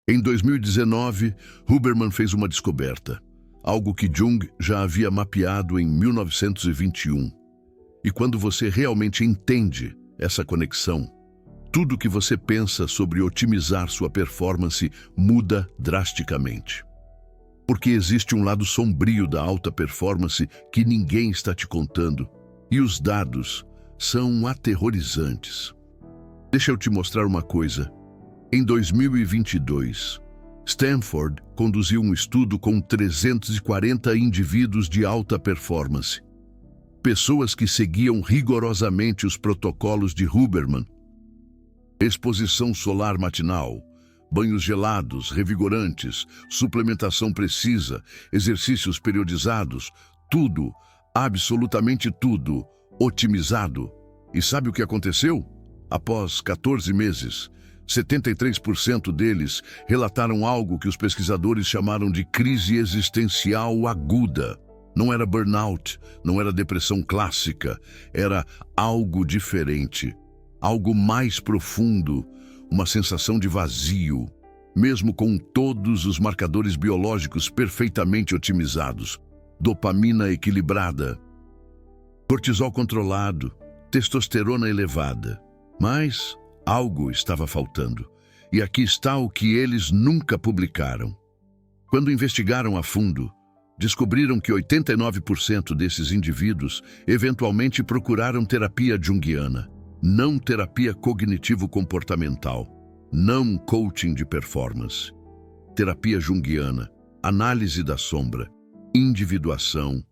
Em 2019, Huberman fez uma descoberta, algo que Jung já havia mapeado em 1921. E quando você realmente entende essa conexão, tudo que você pensa sobre otimizar sua performance muda drasticamente. Porque existe um lado sombrio da alta performance que ninguém está te contando, e os dados são aterrorizantes. Deixa eu te mostrar uma coisa. Em 2022, Stanford conduziu um estudo com 340 indivíduos de alta performance. Pessoas que seguiam rigorosamente os protocolos de Huberman. Exposição solar matinal, banhos gelados, revigorantes, suplementação precisa, exercícios periodizados, tudo, absolutamente tudo, otimizado. E sabe o que aconteceu? Após 14 meses, 73% deles relataram algo que os pesquisadores chamaram de crise existencial aguda. Não era burnout, não era depressão clássica, era algo diferente, algo mais profundo, uma sensação de vazio, mesmo com todos os marcadores biológicos perfeitamente otimizados, dopamina equilibrada, cortisol controlado, testosterona elevada. Mas algo estava faltando, e aqui está o que eles nunca publicaram. Quando investigaram a fundo, descobriram que 89% desses indivíduos eventualmente procuraram terapia junguiana, não terapia cognitivo-comportamental, não coaching de performance. Terapia junguiana, análise da sombra, individuação,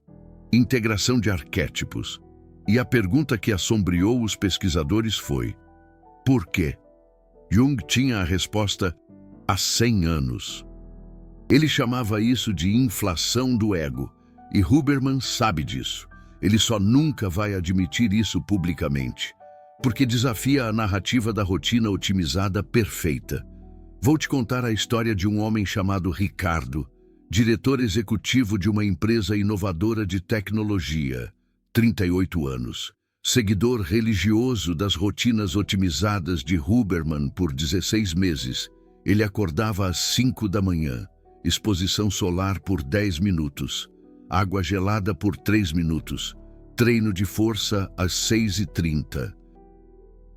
integração de arquétipos. E a pergunta que assombreou os pesquisadores foi: por quê? Jung tinha a resposta há 100 anos. Ele chamava isso de inflação do ego, e Huberman sabe disso. Ele só nunca vai admitir isso publicamente, porque desafia a narrativa da rotina otimizada perfeita. Vou te contar a história de um homem chamado Ricardo, diretor executivo de uma empresa inovadora de tecnologia, 38 anos. Seguidor religioso das rotinas otimizadas de Huberman por 16 meses. Ele acordava às 5 da manhã, exposição solar por 10 minutos, água gelada por 3 minutos, treino de força às 6h30.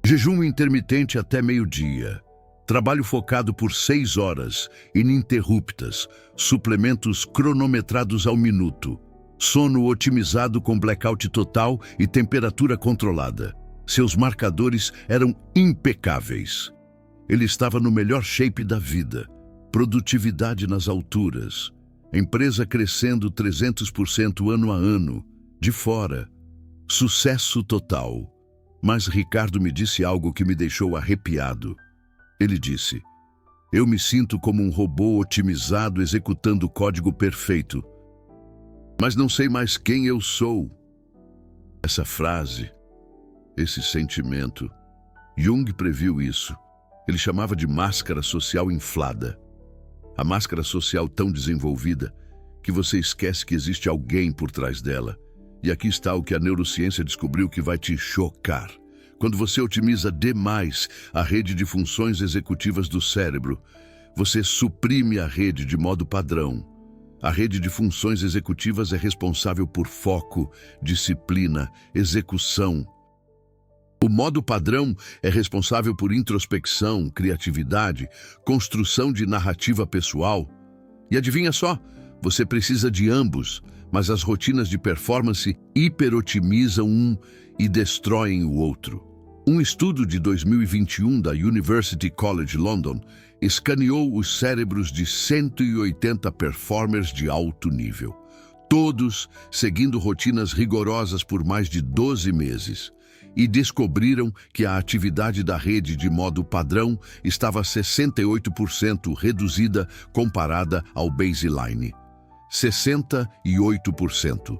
Jejum intermitente até meio-dia, trabalho focado por 6 horas, ininterruptas, suplementos cronometrados ao minuto, sono otimizado com blackout total e temperatura controlada. Seus marcadores eram impecáveis. Ele estava no melhor shape da vida, produtividade nas alturas, empresa crescendo 300% ano a ano, de fora, sucesso total. Mas Ricardo me disse algo que me deixou arrepiado. Ele disse: eu me sinto como um robô otimizado executando o código perfeito, mas não sei mais quem eu sou. Essa frase, esse sentimento, Jung previu isso. Ele chamava de máscara social inflada. A máscara social tão desenvolvida que você esquece que existe alguém por trás dela. E aqui está o que a neurociência descobriu que vai te chocar. Quando você otimiza demais a rede de funções executivas do cérebro, você suprime a rede de modo padrão. A rede de funções executivas é responsável por foco, disciplina, execução. O modo padrão é responsável por introspecção, criatividade, construção de narrativa pessoal. E adivinha só, você precisa de ambos, mas as rotinas de performance hiperotimizam um e destroem o outro. Um estudo de 2021 da University College London escaneou os cérebros de 180 performers de alto nível, todos seguindo rotinas rigorosas por mais de 12 meses, e descobriram que a atividade da rede de modo padrão estava 68% reduzida comparada ao baseline. 68%.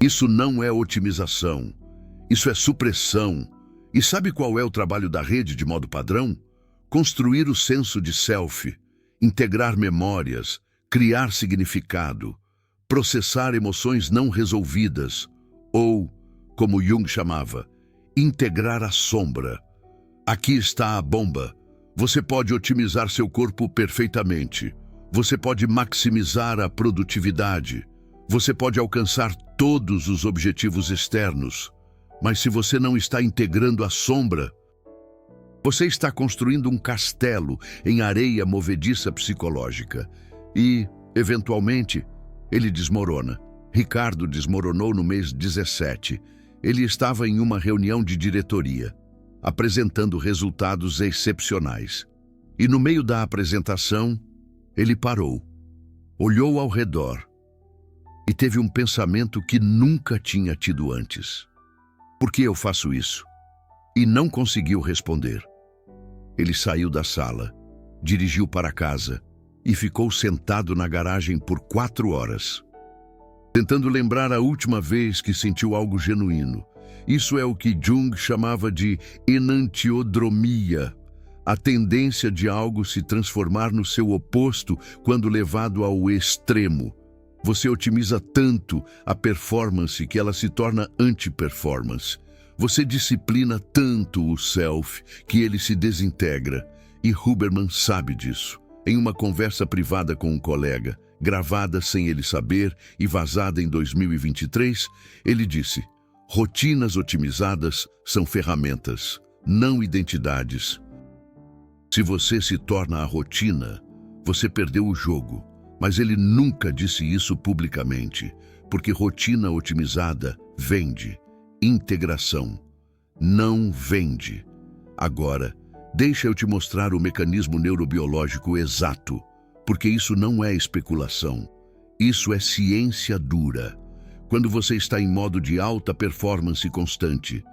Isso não é otimização, isso é supressão. E sabe qual é o trabalho da rede de modo padrão? Construir o senso de self, integrar memórias, criar significado, processar emoções não resolvidas, ou, como Jung chamava, integrar a sombra. Aqui está a bomba. Você pode otimizar seu corpo perfeitamente. Você pode maximizar a produtividade. Você pode alcançar todos os objetivos externos. Mas se você não está integrando a sombra, você está construindo um castelo em areia movediça psicológica. E, eventualmente, ele desmorona. Ricardo desmoronou no mês 17. Ele estava em uma reunião de diretoria, apresentando resultados excepcionais. E no meio da apresentação, ele parou, olhou ao redor e teve um pensamento que nunca tinha tido antes. Por que eu faço isso? E não conseguiu responder. Ele saiu da sala, dirigiu para casa e ficou sentado na garagem por 4 horas, tentando lembrar a última vez que sentiu algo genuíno. Isso é o que Jung chamava de enantiodromia, a tendência de algo se transformar no seu oposto quando levado ao extremo. Você otimiza tanto a performance que ela se torna anti-performance. Você disciplina tanto o self que ele se desintegra. E Huberman sabe disso. Em uma conversa privada com um colega, gravada sem ele saber e vazada em 2023, ele disse: rotinas otimizadas são ferramentas, não identidades. Se você se torna a rotina, você perdeu o jogo. Mas ele nunca disse isso publicamente, porque rotina otimizada vende. Integração não vende. Agora, deixa eu te mostrar o mecanismo neurobiológico exato, porque isso não é especulação. Isso é ciência dura. Quando você está em modo de alta performance constante,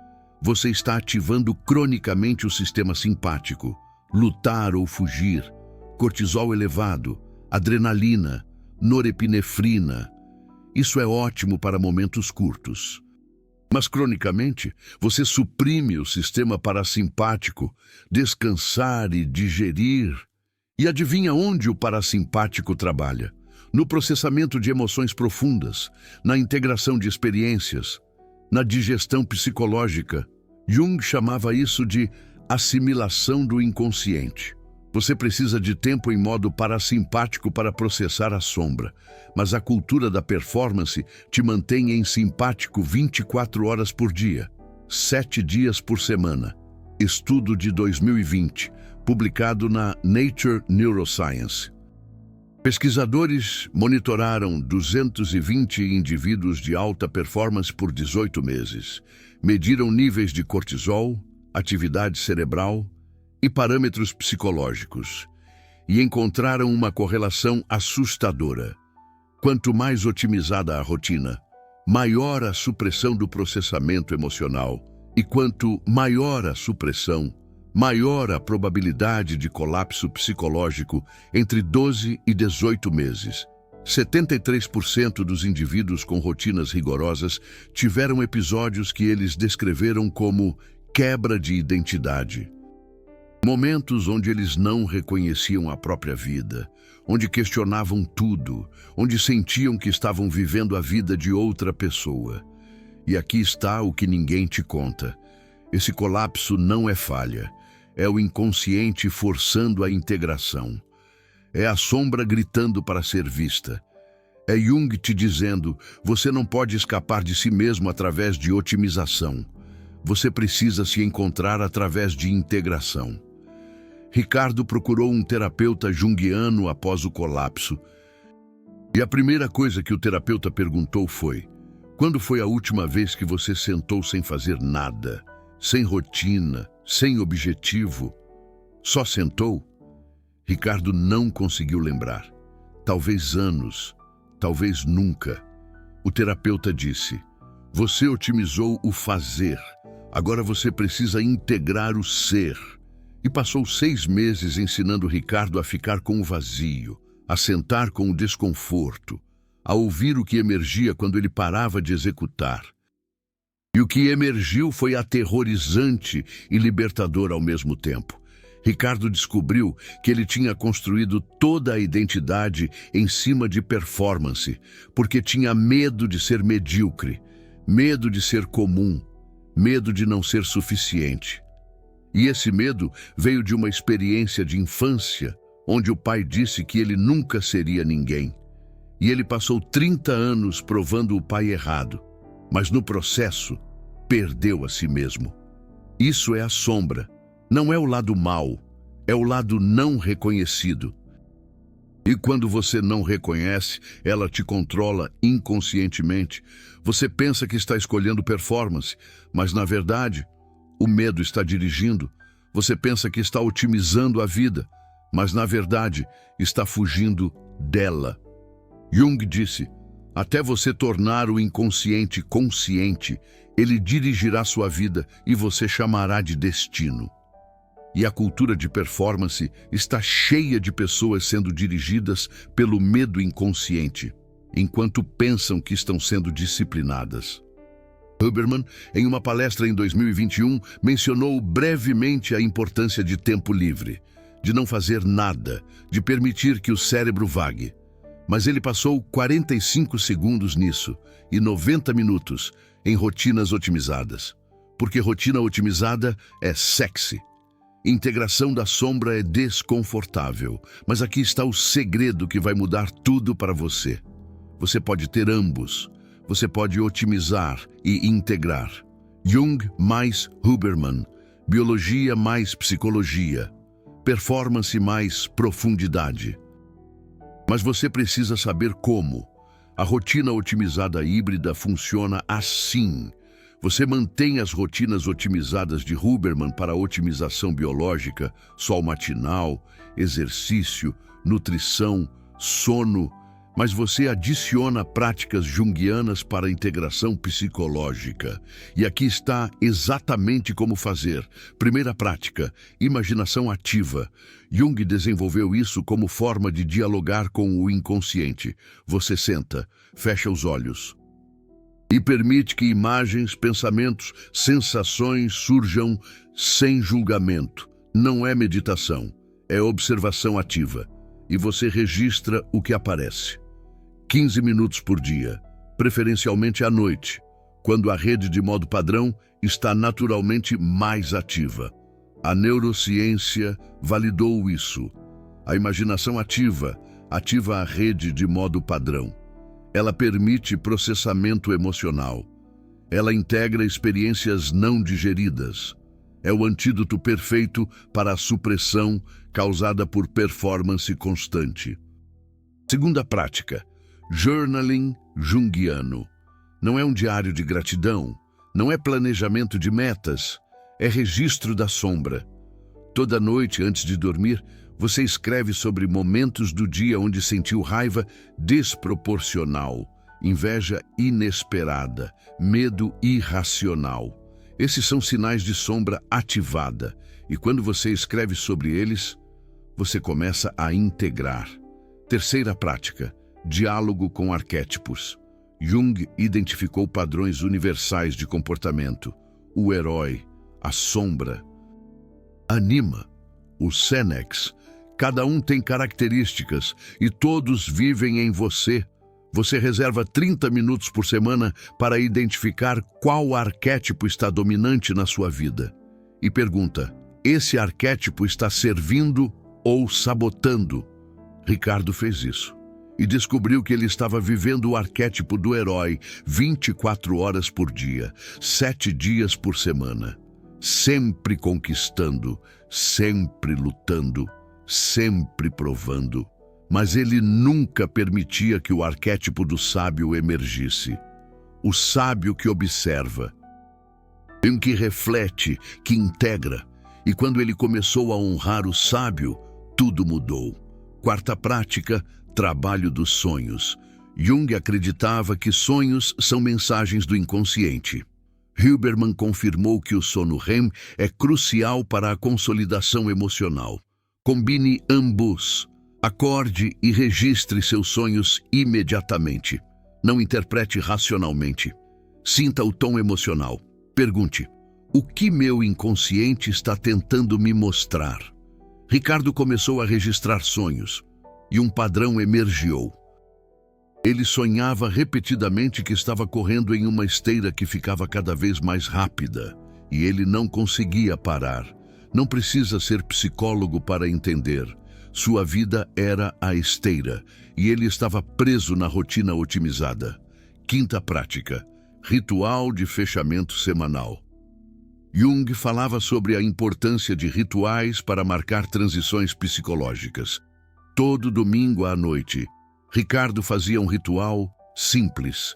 você está ativando cronicamente o sistema simpático, lutar ou fugir, cortisol elevado, adrenalina, norepinefrina. Isso é ótimo para momentos curtos. Mas cronicamente, você suprime o sistema parasimpático, descansar e digerir. E adivinha onde o parasimpático trabalha? No processamento de emoções profundas, na integração de experiências, na digestão psicológica. Jung chamava isso de assimilação do inconsciente. Você precisa de tempo em modo parasimpático para processar a sombra, mas a cultura da performance te mantém em simpático 24 horas por dia, 7 dias por semana. Estudo de 2020, publicado na Nature Neuroscience. Pesquisadores monitoraram 220 indivíduos de alta performance por 18 meses. Mediram níveis de cortisol, atividade cerebral e parâmetros psicológicos, e encontraram uma correlação assustadora. Quanto mais otimizada a rotina, maior a supressão do processamento emocional, e quanto maior a supressão, maior a probabilidade de colapso psicológico entre 12 e 18 meses. 73% dos indivíduos com rotinas rigorosas tiveram episódios que eles descreveram como quebra de identidade. Momentos onde eles não reconheciam a própria vida, onde questionavam tudo, onde sentiam que estavam vivendo a vida de outra pessoa. E aqui está o que ninguém te conta. Esse colapso não é falha, é o inconsciente forçando a integração. É a sombra gritando para ser vista. É Jung te dizendo: você não pode escapar de si mesmo através de otimização. Você precisa se encontrar através de integração. Ricardo procurou um terapeuta junguiano após o colapso. E a primeira coisa que o terapeuta perguntou foi: quando foi a última vez que você sentou sem fazer nada, sem rotina, sem objetivo? Só sentou? Ricardo não conseguiu lembrar. Talvez anos, talvez nunca. O terapeuta disse: você otimizou o fazer, agora você precisa integrar o ser. E passou 6 meses ensinando Ricardo a ficar com o vazio, a sentar com o desconforto, a ouvir o que emergia quando ele parava de executar. E o que emergiu foi aterrorizante e libertador ao mesmo tempo. Ricardo descobriu que ele tinha construído toda a identidade em cima de performance, porque tinha medo de ser medíocre, medo de ser comum, medo de não ser suficiente. E esse medo veio de uma experiência de infância, onde o pai disse que ele nunca seria ninguém. E ele passou 30 anos provando o pai errado, mas no processo, perdeu a si mesmo. Isso é a sombra. Não é o lado mau, é o lado não reconhecido. E quando você não reconhece, ela te controla inconscientemente. Você pensa que está escolhendo performance, mas na verdade, o medo está dirigindo. Você pensa que está otimizando a vida, mas na verdade, está fugindo dela. Jung disse: até você tornar o inconsciente consciente, ele dirigirá sua vida e você chamará de destino. E a cultura de performance está cheia de pessoas sendo dirigidas pelo medo inconsciente, enquanto pensam que estão sendo disciplinadas. Huberman, em uma palestra em 2021, mencionou brevemente a importância de tempo livre, de não fazer nada, de permitir que o cérebro vague. Mas ele passou 45 segundos nisso e 90 minutos em rotinas otimizadas. Porque rotina otimizada é sexy. Integração da sombra é desconfortável, mas aqui está o segredo que vai mudar tudo para você. Você pode ter ambos. Você pode otimizar e integrar. Jung mais Huberman. Biologia mais psicologia. Performance mais profundidade. Mas você precisa saber como. A rotina otimizada híbrida funciona assim. Você mantém as rotinas otimizadas de Huberman para a otimização biológica, sol matinal, exercício, nutrição, sono, mas você adiciona práticas junguianas para a integração psicológica. E aqui está exatamente como fazer. Primeira prática, imaginação ativa. Jung desenvolveu isso como forma de dialogar com o inconsciente. Você senta, fecha os olhos e permite que imagens, pensamentos, sensações surjam sem julgamento. Não é meditação, é observação ativa. E você registra o que aparece. 15 minutos por dia, preferencialmente à noite, quando a rede de modo padrão está naturalmente mais ativa. A neurociência validou isso. A imaginação ativa a rede de modo padrão. Ela permite processamento emocional. Ela integra experiências não digeridas. É o antídoto perfeito para a supressão causada por performance constante. Segunda prática, journaling junguiano. Não é um diário de gratidão, não é planejamento de metas, é registro da sombra. Toda noite, antes de dormir, você escreve sobre momentos do dia onde sentiu raiva desproporcional, inveja inesperada, medo irracional. Esses são sinais de sombra ativada, e quando você escreve sobre eles, você começa a integrar. Terceira prática, diálogo com arquétipos. Jung identificou padrões universais de comportamento. O herói, a sombra, anima, o Senex. Cada um tem características e todos vivem em você. Você reserva 30 minutos por semana para identificar qual arquétipo está dominante na sua vida. E pergunta, esse arquétipo está servindo ou sabotando? Ricardo fez isso e descobriu que ele estava vivendo o arquétipo do herói 24 horas por dia, 7 dias por semana. Sempre conquistando, sempre lutando, sempre provando. Mas ele nunca permitia que o arquétipo do sábio emergisse. O sábio que observa, em que reflete, que integra. E quando ele começou a honrar o sábio, tudo mudou. Quarta prática, trabalho dos sonhos. Jung acreditava que sonhos são mensagens do inconsciente. Huberman confirmou que o sono REM é crucial para a consolidação emocional. Combine ambos. Acorde e registre seus sonhos imediatamente. Não interprete racionalmente. Sinta o tom emocional. Pergunte, o que meu inconsciente está tentando me mostrar? Ricardo começou a registrar sonhos e um padrão emergiu. Ele sonhava repetidamente que estava correndo em uma esteira que ficava cada vez mais rápida e ele não conseguia parar. Não precisa ser psicólogo para entender. Sua vida era a esteira e ele estava preso na rotina otimizada. Quinta prática: ritual de fechamento semanal. Jung falava sobre a importância de rituais para marcar transições psicológicas. Todo domingo à noite, Ricardo fazia um ritual simples.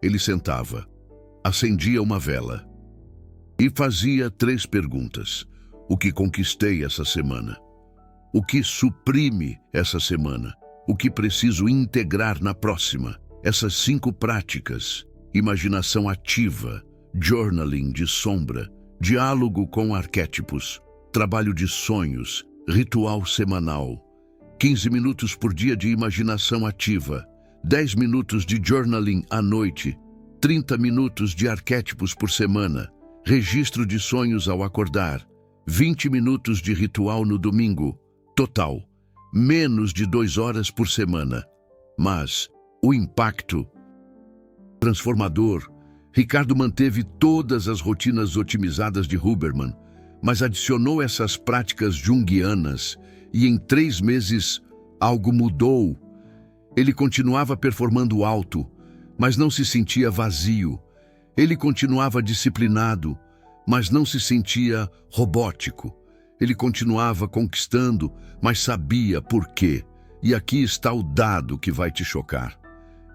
Ele sentava, acendia uma vela e fazia 3 perguntas. O que conquistei essa semana? O que suprime essa semana? O que preciso integrar na próxima? Essas 5 práticas: imaginação ativa, journaling de sombra, diálogo com arquétipos, trabalho de sonhos, ritual semanal, 15 minutos por dia de imaginação ativa, 10 minutos de journaling à noite, 30 minutos de arquétipos por semana, registro de sonhos ao acordar, 20 minutos de ritual no domingo, total, menos de 2 horas por semana. Mas o impacto transformador. Ricardo manteve todas as rotinas otimizadas de Huberman, mas adicionou essas práticas junguianas e em 3 meses algo mudou. Ele continuava performando alto, mas não se sentia vazio. Ele continuava disciplinado, mas não se sentia robótico. Ele continuava conquistando, mas sabia por quê. E aqui está o dado que vai te chocar.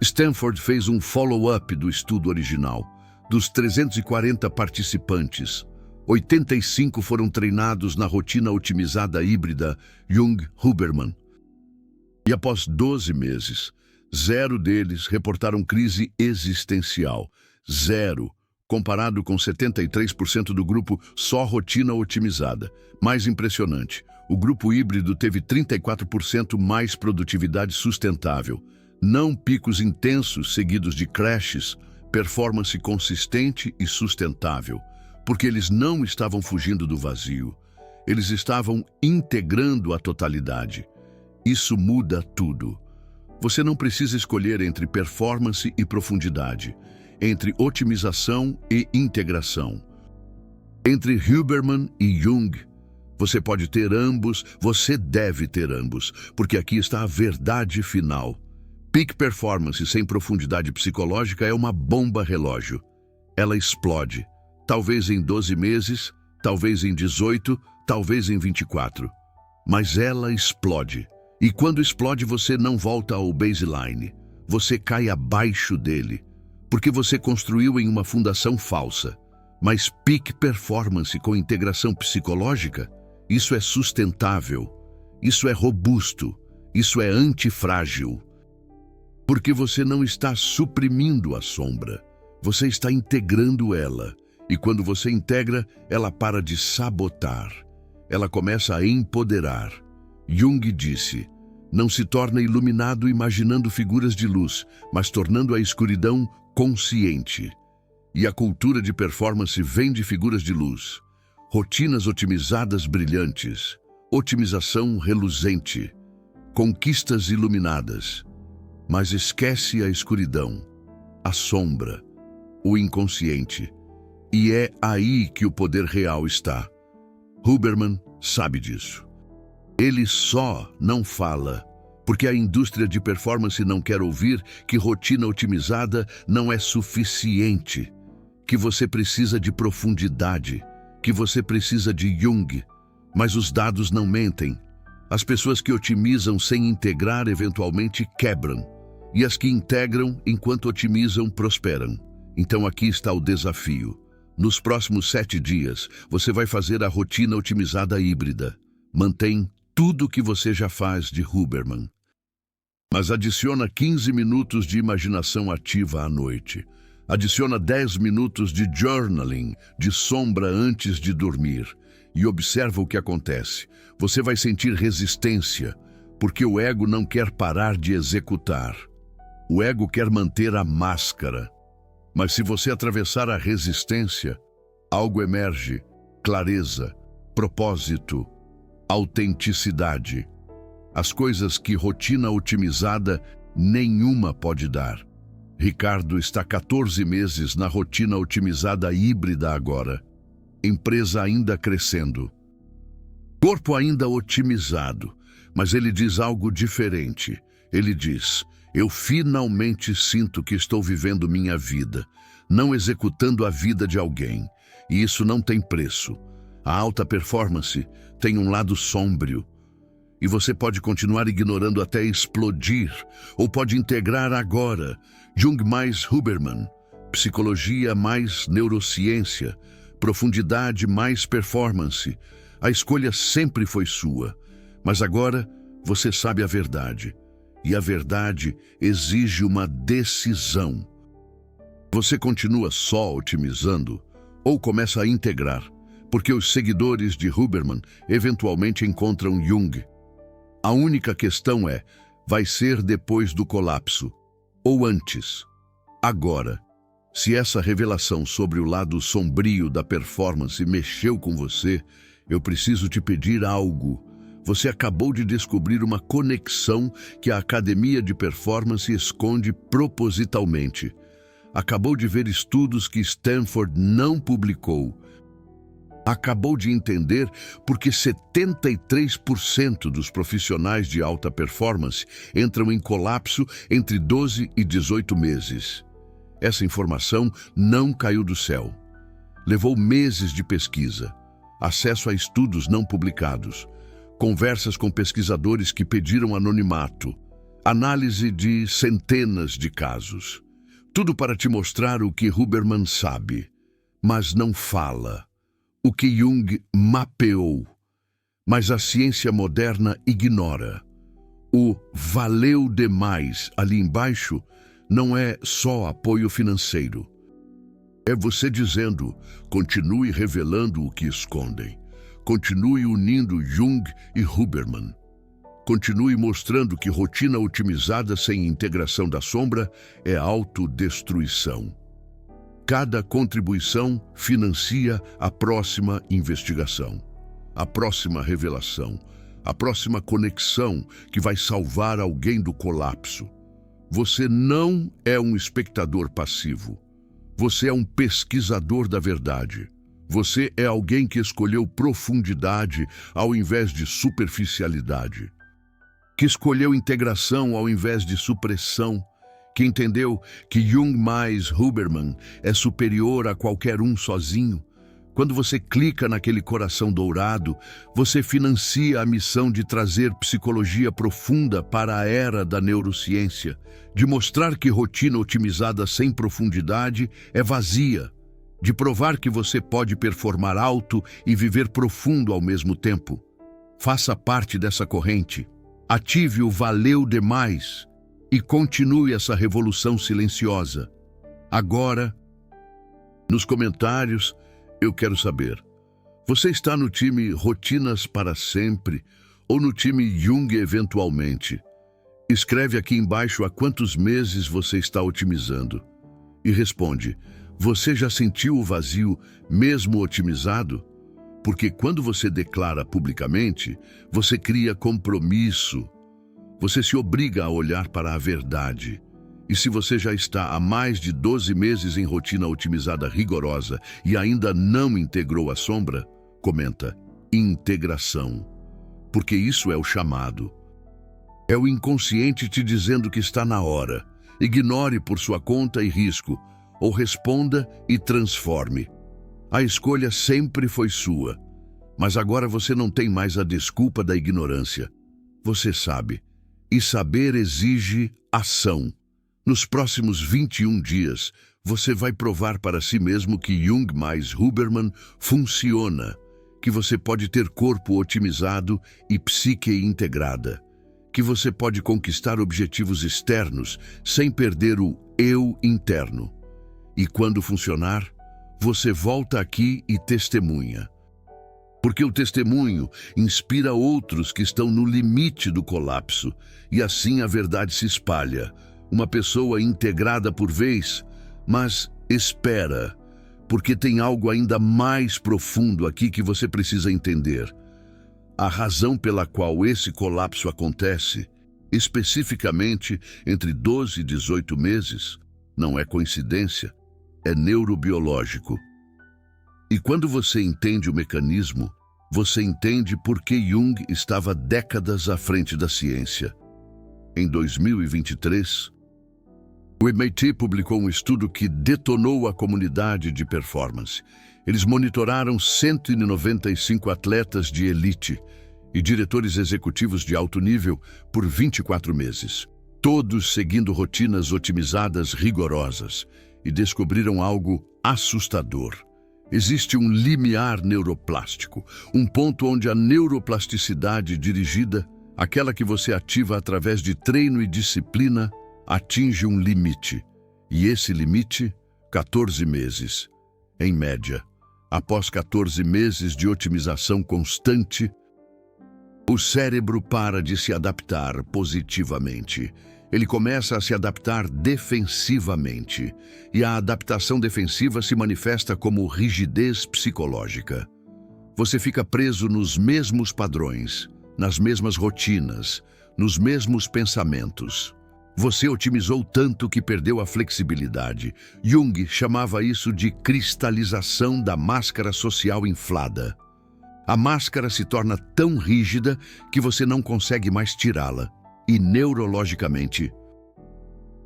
Stanford fez um follow-up do estudo original. Dos 340 participantes, 85 foram treinados na rotina otimizada híbrida Jung-Huberman. E após 12 meses, 0 deles reportaram crise existencial. 0, comparado com 73% do grupo só rotina otimizada. Mais impressionante, o grupo híbrido teve 34% mais produtividade sustentável. Não picos intensos seguidos de crashes, performance consistente e sustentável, porque eles não estavam fugindo do vazio. Eles estavam integrando a totalidade. Isso muda tudo. Você não precisa escolher entre performance e profundidade, entre otimização e integração. Entre Huberman e Jung, você pode ter ambos, você deve ter ambos, porque aqui está a verdade final. Peak performance sem profundidade psicológica é uma bomba relógio. Ela explode, talvez em 12 meses, talvez em 18, talvez em 24. Mas ela explode. E quando explode, você não volta ao baseline. Você cai abaixo dele, porque você construiu em uma fundação falsa. Mas peak performance com integração psicológica, isso é sustentável, isso é robusto, isso é antifrágil. Porque você não está suprimindo a sombra, você está integrando ela. E quando você integra, ela para de sabotar. Ela começa a empoderar. Jung disse: não se torna iluminado imaginando figuras de luz, mas tornando a escuridão consciente. E a cultura de performance vem de figuras de luz. Rotinas otimizadas brilhantes, otimização reluzente, conquistas iluminadas. Mas esquece a escuridão, a sombra, o inconsciente. E é aí que o poder real está. Huberman sabe disso. Ele só não fala, porque a indústria de performance não quer ouvir que rotina otimizada não é suficiente, que você precisa de profundidade, que você precisa de Jung. Mas os dados não mentem. As pessoas que otimizam sem integrar eventualmente quebram, e as que integram enquanto otimizam prosperam. Então aqui está o desafio. Nos próximos 7 dias, você vai fazer a rotina otimizada híbrida. Mantém tudo o que você já faz de Huberman, mas adiciona 15 minutos de imaginação ativa à noite. Adiciona 10 minutos de journaling, de sombra antes de dormir. E observa o que acontece. Você vai sentir resistência, porque o ego não quer parar de executar. O ego quer manter a máscara. Mas se você atravessar a resistência, algo emerge: clareza, propósito, autenticidade. As coisas que rotina otimizada nenhuma pode dar. Ricardo está 14 meses na rotina otimizada híbrida agora. Empresa ainda crescendo. Corpo ainda otimizado, mas ele diz algo diferente. Ele diz: eu finalmente sinto que estou vivendo minha vida, não executando a vida de alguém. E isso não tem preço. A alta performance tem um lado sombrio. E você pode continuar ignorando até explodir, ou pode integrar agora. Jung mais Huberman, psicologia mais neurociência, profundidade mais performance. A escolha sempre foi sua, mas agora você sabe a verdade. E a verdade exige uma decisão. Você continua só otimizando ou começa a integrar, porque os seguidores de Huberman eventualmente encontram Jung. A única questão é, vai ser depois do colapso ou antes? Agora, se essa revelação sobre o lado sombrio da performance mexeu com você, eu preciso te pedir algo. Você acabou de descobrir uma conexão que a Academia de Performance esconde propositalmente. Acabou de ver estudos que Stanford não publicou. Acabou de entender porque 73% dos profissionais de alta performance entram em colapso entre 12 e 18 meses. Essa informação não caiu do céu. Levou meses de pesquisa, acesso a estudos não publicados, conversas com pesquisadores que pediram anonimato, análise de centenas de casos. Tudo para te mostrar o que Huberman sabe, mas não fala. O que Jung mapeou, mas a ciência moderna ignora. O valeu demais ali embaixo não é só apoio financeiro. É você dizendo, continue revelando o que escondem. Continue unindo Jung e Huberman. Continue mostrando que rotina otimizada sem integração da sombra é autodestruição. Cada contribuição financia a próxima investigação, a próxima revelação, a próxima conexão que vai salvar alguém do colapso. Você não é um espectador passivo. Você é um pesquisador da verdade. Você é alguém que escolheu profundidade ao invés de superficialidade, que escolheu integração ao invés de supressão, que entendeu que Jung mais Huberman é superior a qualquer um sozinho. Quando você clica naquele coração dourado, você financia a missão de trazer psicologia profunda para a era da neurociência, de mostrar que rotina otimizada sem profundidade é vazia, de provar que você pode performar alto e viver profundo ao mesmo tempo. Faça parte dessa corrente. Ative o valeu demais e continue essa revolução silenciosa. Agora, nos comentários, eu quero saber, você está no time Rotinas para Sempre ou no time Jung eventualmente? Escreve aqui embaixo há quantos meses você está otimizando. E responde, você já sentiu o vazio mesmo otimizado? Porque quando você declara publicamente, você cria compromisso. Você se obriga a olhar para a verdade. E se você já está há mais de 12 meses em rotina otimizada rigorosa e ainda não integrou a sombra, comenta, integração. Porque isso é o chamado. É o inconsciente te dizendo que está na hora. Ignore por sua conta e risco, ou responda e transforme. A escolha sempre foi sua, mas agora você não tem mais a desculpa da ignorância. Você sabe. E saber exige ação. Nos próximos 21 dias, você vai provar para si mesmo que Jung mais Huberman funciona, que você pode ter corpo otimizado e psique integrada, que você pode conquistar objetivos externos sem perder o eu interno. E quando funcionar, você volta aqui e testemunha. Porque o testemunho inspira outros que estão no limite do colapso, e assim a verdade se espalha. Uma pessoa integrada por vez, mas espera, porque tem algo ainda mais profundo aqui que você precisa entender. A razão pela qual esse colapso acontece, especificamente entre 12 e 18 meses, não é coincidência, é neurobiológico. E quando você entende o mecanismo, você entende por que Jung estava décadas à frente da ciência. Em 2023, o MIT publicou um estudo que detonou a comunidade de performance. Eles monitoraram 195 atletas de elite e diretores executivos de alto nível por 24 meses, todos seguindo rotinas otimizadas rigorosas, e descobriram algo assustador. Existe um limiar neuroplástico, um ponto onde a neuroplasticidade dirigida, aquela que você ativa através de treino e disciplina, atinge um limite. E esse limite, 14 meses. Em média, após 14 meses de otimização constante, o cérebro para de se adaptar positivamente. Ele começa a se adaptar defensivamente, e a adaptação defensiva se manifesta como rigidez psicológica. Você fica preso nos mesmos padrões, nas mesmas rotinas, nos mesmos pensamentos. Você otimizou tanto que perdeu a flexibilidade. Jung chamava isso de cristalização da máscara social inflada. A máscara se torna tão rígida que você não consegue mais tirá-la. E neurologicamente,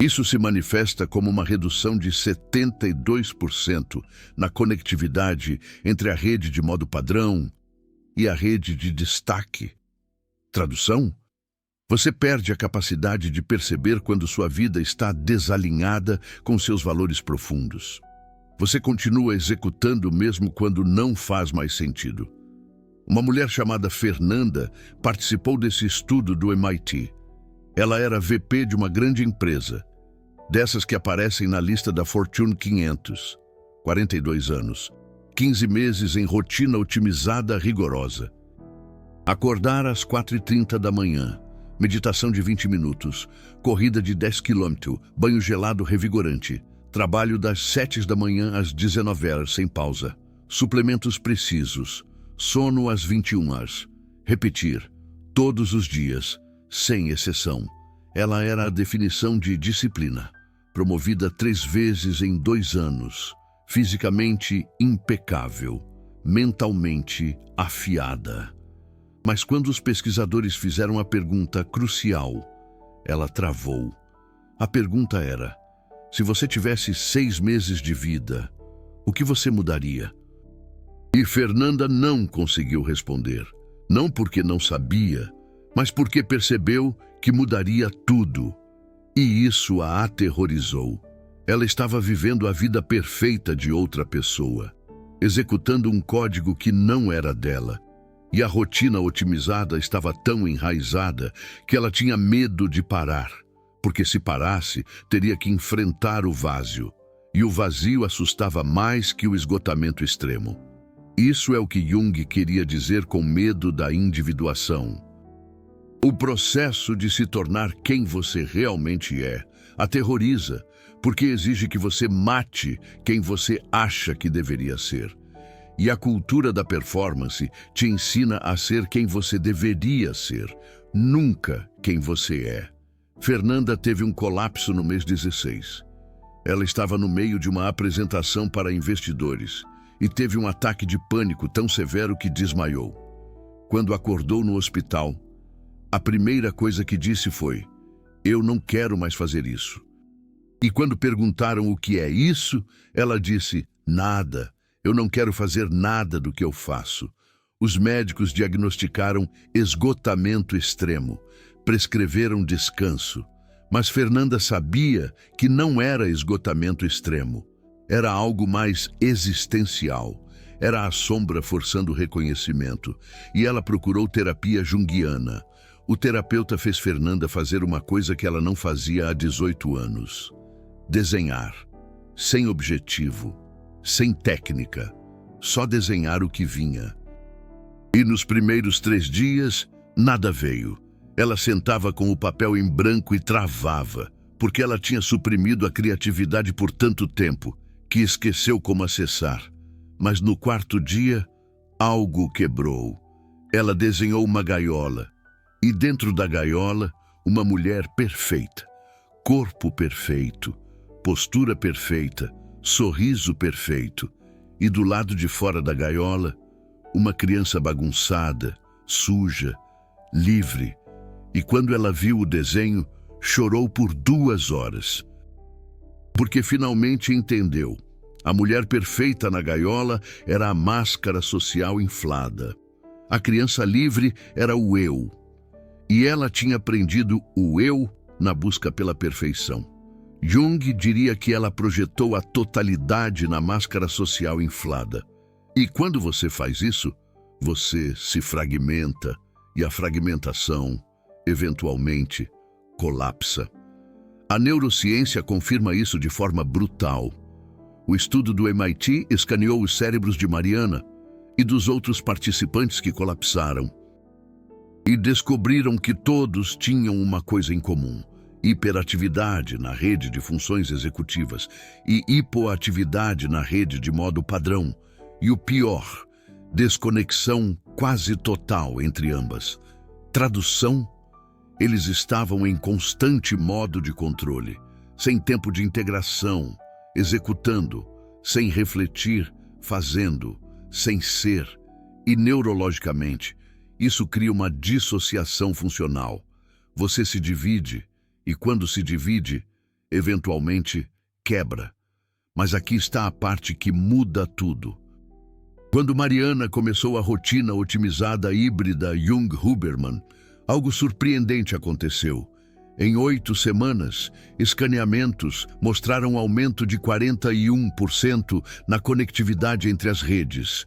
isso se manifesta como uma redução de 72% na conectividade entre a rede de modo padrão e a rede de destaque. Tradução? Você perde a capacidade de perceber quando sua vida está desalinhada com seus valores profundos. Você continua executando mesmo quando não faz mais sentido. Uma mulher chamada Fernanda participou desse estudo do MIT. Ela era VP de uma grande empresa, dessas que aparecem na lista da Fortune 500. 42 anos, 15 meses em rotina otimizada rigorosa. Acordar às 4h30 da manhã, meditação de 20 minutos, corrida de 10 km, banho gelado revigorante, trabalho das 7 da manhã às 19 horas sem pausa, suplementos precisos, sono às 21 horas, repetir, todos os dias, sem exceção. Ela era a definição de disciplina, promovida 3 vezes em 2 anos, fisicamente impecável, mentalmente afiada. Mas quando os pesquisadores fizeram a pergunta crucial, ela travou. A pergunta era: se você tivesse 6 meses de vida, o que você mudaria? E Fernanda não conseguiu responder. Não porque não sabia, mas porque percebeu que mudaria tudo. E isso a aterrorizou. Ela estava vivendo a vida perfeita de outra pessoa, executando um código que não era dela. E a rotina otimizada estava tão enraizada que ela tinha medo de parar, porque se parasse, teria que enfrentar o vazio. E o vazio assustava mais que o esgotamento extremo. Isso é o que Jung queria dizer com medo da individuação. O processo de se tornar quem você realmente é aterroriza, porque exige que você mate quem você acha que deveria ser. E a cultura da performance te ensina a ser quem você deveria ser, nunca quem você é. Fernanda teve um colapso no mês 16. Ela estava no meio de uma apresentação para investidores e teve um ataque de pânico tão severo que desmaiou. Quando acordou no hospital, a primeira coisa que disse foi: "Eu não quero mais fazer isso." E quando perguntaram o que é isso, ela disse: "Nada. Eu não quero fazer nada do que eu faço." Os médicos diagnosticaram esgotamento extremo, prescreveram descanso. Mas Fernanda sabia que não era esgotamento extremo. Era algo mais existencial. Era a sombra forçando o reconhecimento. E ela procurou terapia junguiana. O terapeuta fez Fernanda fazer uma coisa que ela não fazia há 18 anos. Desenhar. Sem objetivo. Sem técnica. Só desenhar o que vinha. E nos primeiros 3 dias, nada veio. Ela sentava com o papel em branco e travava, porque ela tinha suprimido a criatividade por tanto tempo, que esqueceu como acessar. Mas no 4º dia, algo quebrou. Ela desenhou uma gaiola, e dentro da gaiola, uma mulher perfeita. Corpo perfeito, postura perfeita, sorriso perfeito. E do lado de fora da gaiola, uma criança bagunçada, suja, livre. E quando ela viu o desenho, chorou por 2 horas. Porque finalmente entendeu. A mulher perfeita na gaiola era a máscara social inflada. A criança livre era o eu. E ela tinha aprendido o eu na busca pela perfeição. Jung diria que ela projetou a totalidade na máscara social inflada. E quando você faz isso, você se fragmenta e a fragmentação, eventualmente, colapsa. A neurociência confirma isso de forma brutal. O estudo do MIT escaneou os cérebros de Mariana e dos outros participantes que colapsaram e descobriram que todos tinham uma coisa em comum: hiperatividade na rede de funções executivas e hipoatividade na rede de modo padrão. E o pior, desconexão quase total entre ambas. Tradução: eles estavam em constante modo de controle, sem tempo de integração, executando, sem refletir, fazendo, sem ser. E neurologicamente, isso cria uma dissociação funcional. Você se divide e quando se divide, eventualmente quebra. Mas aqui está a parte que muda tudo. Quando Mariana começou a rotina otimizada híbrida Jung-Huberman, algo surpreendente aconteceu. Em 8 semanas, escaneamentos mostraram aumento de 41% na conectividade entre as redes.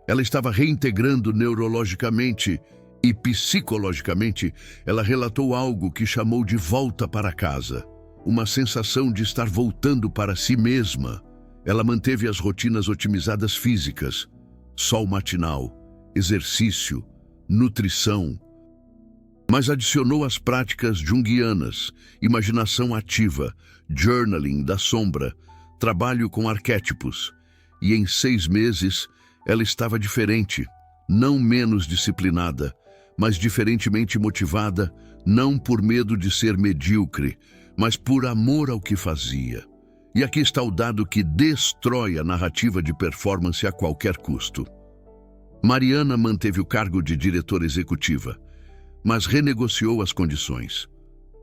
Ela estava reintegrando neurologicamente e psicologicamente. Ela relatou algo que chamou de volta para casa, uma sensação de estar voltando para si mesma. Ela manteve as rotinas otimizadas físicas, sol matinal, exercício, nutrição, mas adicionou as práticas junguianas, imaginação ativa, journaling da sombra, trabalho com arquétipos. E em 6 meses, ela estava diferente, não menos disciplinada, mas diferentemente motivada, não por medo de ser medíocre, mas por amor ao que fazia. E aqui está o dado que destrói a narrativa de performance a qualquer custo. Mariana manteve o cargo de diretora executiva, mas renegociou as condições.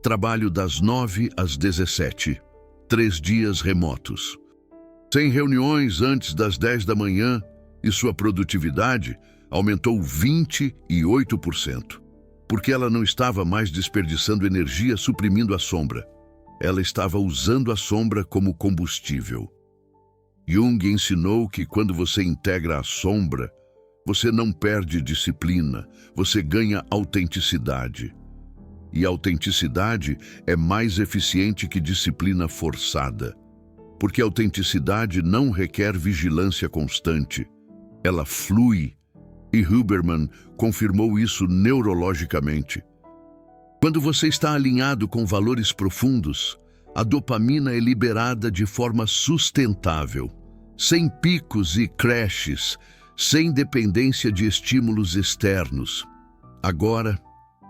Trabalho das 9 às 17, 3 dias remotos. Sem reuniões antes das 10 da manhã, e sua produtividade aumentou 28%. Porque ela não estava mais desperdiçando energia suprimindo a sombra. Ela estava usando a sombra como combustível. Jung ensinou que quando você integra a sombra, você não perde disciplina, você ganha autenticidade. E a autenticidade é mais eficiente que disciplina forçada. Porque a autenticidade não requer vigilância constante. Ela flui. E Huberman confirmou isso neurologicamente. Quando você está alinhado com valores profundos, a dopamina é liberada de forma sustentável, sem picos e crashes, sem dependência de estímulos externos. Agora,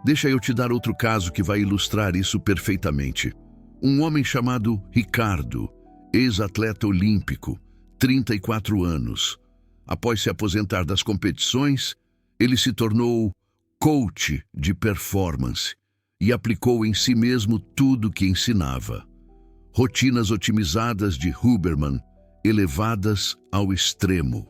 deixa eu te dar outro caso que vai ilustrar isso perfeitamente. Um homem chamado Ricardo, ex-atleta olímpico, 34 anos. Após se aposentar das competições, ele se tornou coach de performance e aplicou em si mesmo tudo que ensinava. Rotinas otimizadas de Huberman, elevadas ao extremo.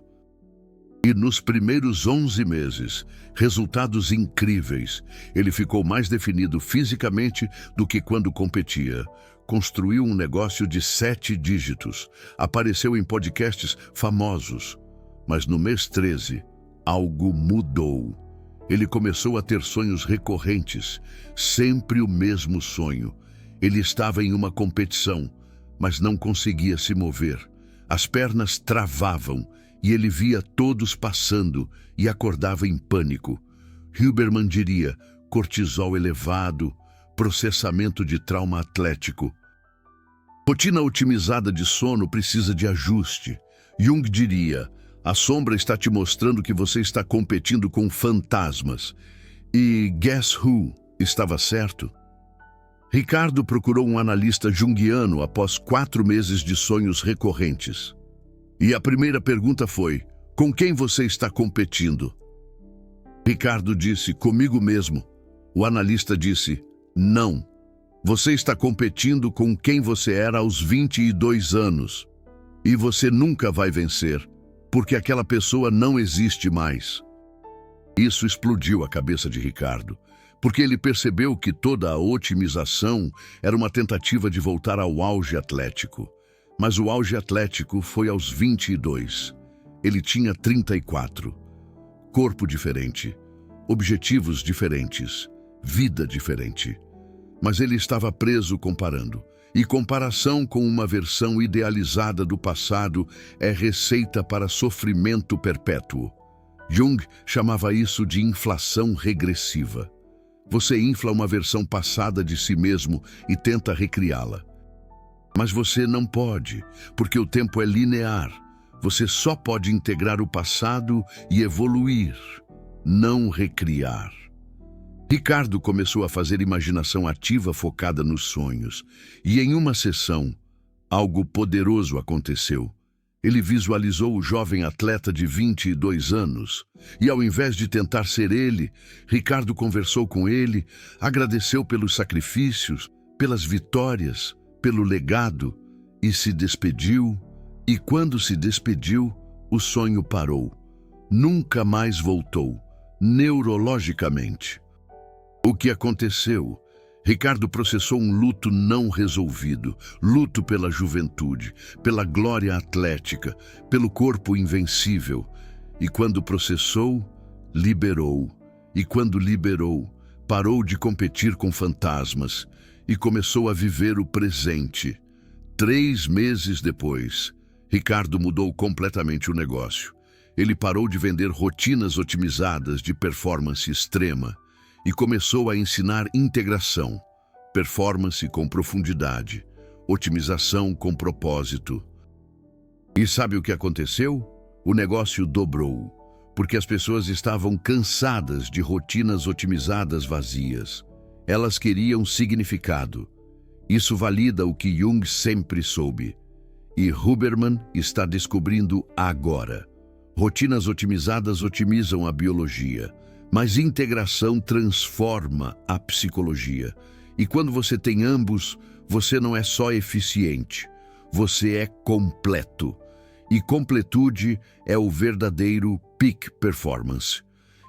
E nos primeiros 11 meses, resultados incríveis. Ele ficou mais definido fisicamente do que quando competia. Construiu um negócio de 7 dígitos. Apareceu em podcasts famosos. Mas no mês 13, algo mudou. Ele começou a ter sonhos recorrentes, sempre o mesmo sonho. Ele estava em uma competição, mas não conseguia se mover. As pernas travavam e ele via todos passando e acordava em pânico. Huberman diria: cortisol elevado, processamento de trauma atlético. Rotina otimizada de sono precisa de ajuste. Jung diria: a sombra está te mostrando que você está competindo com fantasmas. E guess who? Estava certo? Ricardo procurou um analista junguiano após 4 meses de sonhos recorrentes. E a primeira pergunta foi: Com quem você está competindo? Ricardo disse, comigo mesmo. O analista disse, não. Você está competindo com quem você era aos 22 anos. E você nunca vai vencer, porque aquela pessoa não existe mais. Isso explodiu a cabeça de Ricardo, porque ele percebeu que toda a otimização era uma tentativa de voltar ao auge atlético. Mas o auge atlético foi aos 22. Ele tinha 34. Corpo diferente, objetivos diferentes, vida diferente. Mas ele estava preso comparando. E comparação com uma versão idealizada do passado é receita para sofrimento perpétuo. Jung chamava isso de inflação regressiva. Você infla uma versão passada de si mesmo e tenta recriá-la. Mas você não pode, porque o tempo é linear. Você só pode integrar o passado e evoluir, não recriar. Ricardo começou a fazer imaginação ativa focada nos sonhos. E em uma sessão, algo poderoso aconteceu. Ele visualizou o jovem atleta de 22 anos. E ao invés de tentar ser ele, Ricardo conversou com ele, agradeceu pelos sacrifícios, pelas vitórias, pelo legado, e se despediu. E quando se despediu, o sonho parou. Nunca mais voltou, neurologicamente. O que aconteceu? Ricardo processou um luto não resolvido, luto pela juventude, pela glória atlética, pelo corpo invencível. E quando processou, liberou. E quando liberou, parou de competir com fantasmas e começou a viver o presente. 3 meses depois, Ricardo mudou completamente o negócio. Ele parou de vender rotinas otimizadas de performance extrema e começou a ensinar integração, performance com profundidade, otimização com propósito. E sabe o que aconteceu? O negócio dobrou, porque as pessoas estavam cansadas de rotinas otimizadas vazias. Elas queriam significado. Isso valida o que Jung sempre soube. E Huberman está descobrindo agora. Rotinas otimizadas otimizam a biologia, mas integração transforma a psicologia. E quando você tem ambos, você não é só eficiente, você é completo. E completude é o verdadeiro peak performance.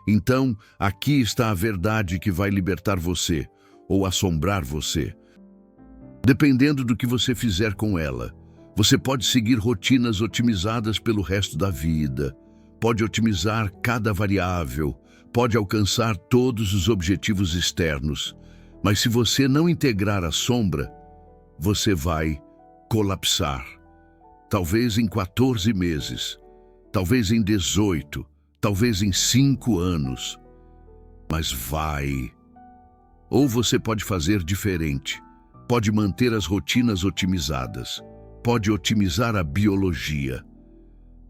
Então, aqui está a verdade que vai libertar você, ou assombrar você. Dependendo do que você fizer com ela, você pode seguir rotinas otimizadas pelo resto da vida, pode otimizar cada variável, pode alcançar todos os objetivos externos, mas se você não integrar a sombra, você vai colapsar. Talvez em 14 meses, talvez em 18, talvez em 5 anos, mas vai. Ou você pode fazer diferente, pode manter as rotinas otimizadas, pode otimizar a biologia,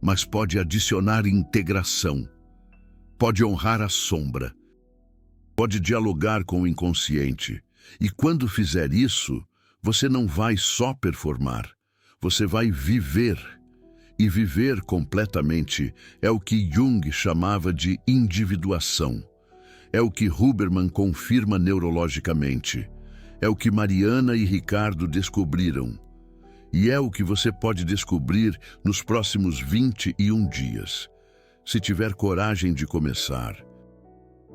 mas pode adicionar integração, pode honrar a sombra, pode dialogar com o inconsciente. E quando fizer isso, você não vai só performar, você vai viver. E viver completamente é o que Jung chamava de individuação. É o que Huberman confirma neurologicamente. É o que Mariana e Ricardo descobriram. E é o que você pode descobrir nos próximos 21 dias. Se tiver coragem de começar,